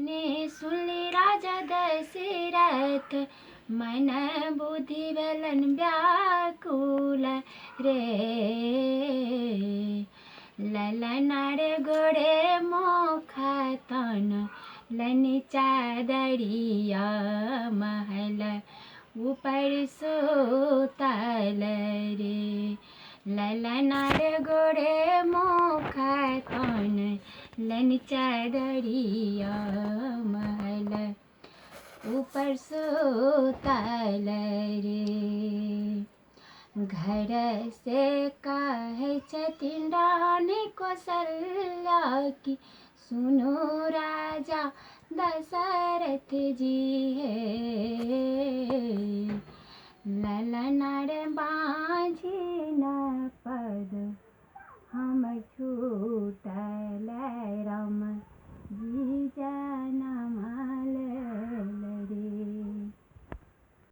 ने सुनली राजा दशरथ, मन बुद्धि भेलन व्याकुल रे। ललनार गोड़े मोखा तन लनि चादरिया, महल ऊपर सुतल रे। ललनार गोड़े मोखा तन लनि चादरिया, महल ऊपर सुतल रे। घर से कहे छथिन रानी कौशल्या की, सुनो राजा दशरथ जी है। ललनार बाँझी न पद हम छूटल, राम जी